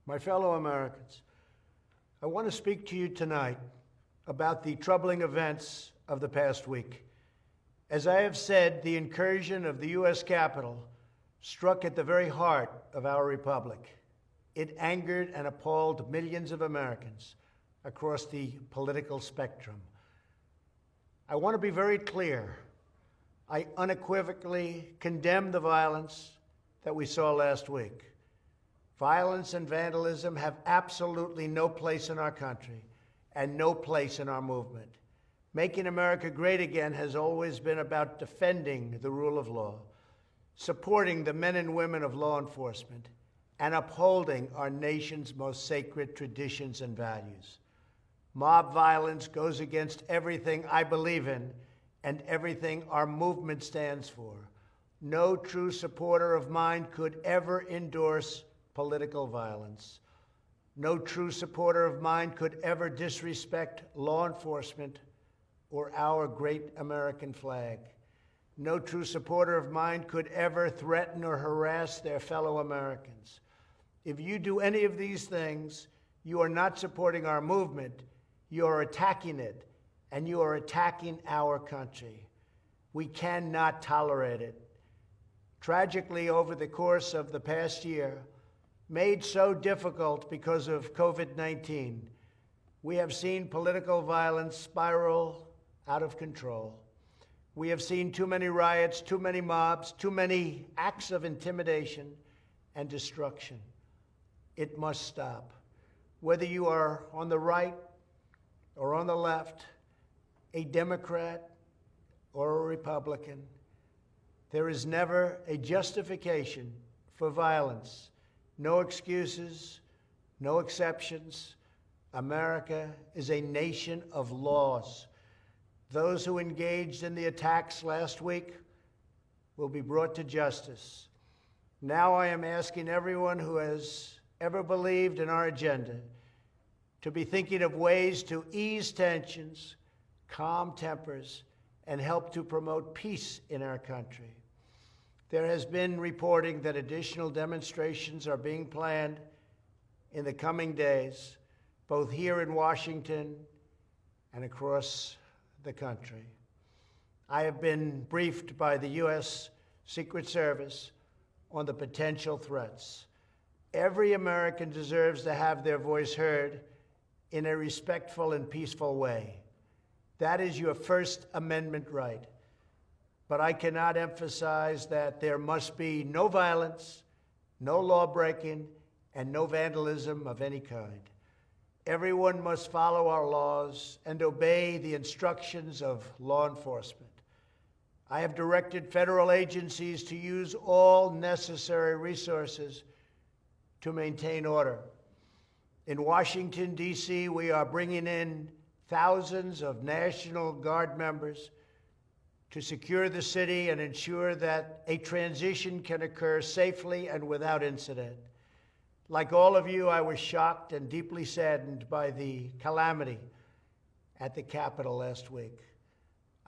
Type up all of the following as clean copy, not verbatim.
My fellow Americans, I want to speak to you tonight about the troubling events of the past week. As I have said, the incursion of the U.S. Capitol struck at the very heart of our republic. It angered and appalled millions of Americans across the political spectrum. I want to be very clear. I unequivocally condemn the violence that we saw last week. Violence and vandalism have absolutely no place in our country and no place in our movement. Making America great again has always been about defending the rule of law, supporting the men and women of law enforcement, and upholding our nation's most sacred traditions and values. Mob violence goes against everything I believe in and everything our movement stands for. No true supporter of mine could ever endorse political violence. No true supporter of mine could ever disrespect law enforcement or our great American flag. No true supporter of mine could ever threaten or harass their fellow Americans. If you do any of these things, you are not supporting our movement, you are attacking it, and you are attacking our country. We cannot tolerate it. Tragically, over the course of the past year, made so difficult because of COVID-19, we have seen political violence spiral out of control. We have seen too many riots, too many mobs, too many acts of intimidation and destruction. It must stop. Whether you are on the right or on the left, a Democrat or a Republican, there is never a justification for violence. No excuses, no exceptions. America is a nation of laws. Those who engaged in the attacks last week will be brought to justice. Now I am asking everyone who has ever believed in our agenda to be thinking of ways to ease tensions, calm tempers, and help to promote peace in our country. There has been reporting that additional demonstrations are being planned in the coming days, both here in Washington and across the country. I have been briefed by the U.S. Secret Service on the potential threats. Every American deserves to have their voice heard in a respectful and peaceful way. That is your First Amendment right. But I cannot emphasize that there must be no violence, no law-breaking, and no vandalism of any kind. Everyone must follow our laws and obey the instructions of law enforcement. I have directed federal agencies to use all necessary resources to maintain order. In Washington, D.C., we are bringing in thousands of National Guard members to secure the city and ensure that a transition can occur safely and without incident. Like all of you, I was shocked and deeply saddened by the calamity at the Capitol last week.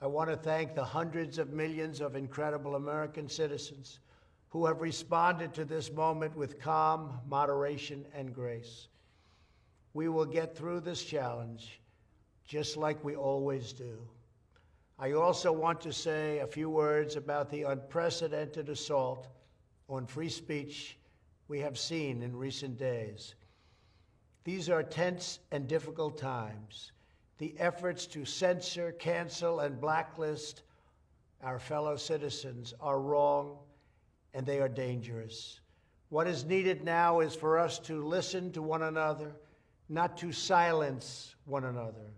I want to thank the hundreds of millions of incredible American citizens who have responded to this moment with calm, moderation, and grace. We will get through this challenge just like we always do. I also want to say a few words about the unprecedented assault on free speech we have seen in recent days. These are tense and difficult times. The efforts to censor, cancel, and blacklist our fellow citizens are wrong, and they are dangerous. What is needed now is for us to listen to one another, not to silence one another.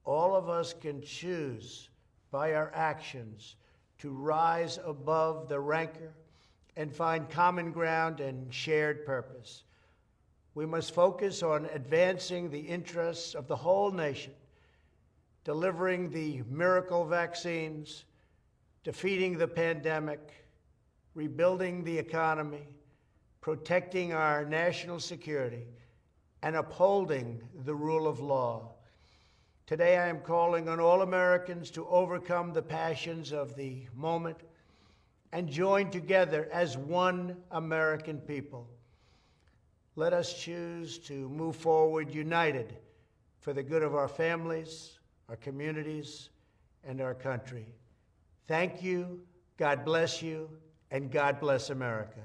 All of us can choose by our actions to rise above the rancor and find common ground and shared purpose. We must focus on advancing the interests of the whole nation, delivering the miracle vaccines, defeating the pandemic, rebuilding the economy, protecting our national security, and upholding the rule of law. Today, I am calling on all Americans to overcome the passions of the moment and join together as one American people. let us choose to move forward united for the good of our families, our communities, and our country. Thank you, God bless you, and God bless America.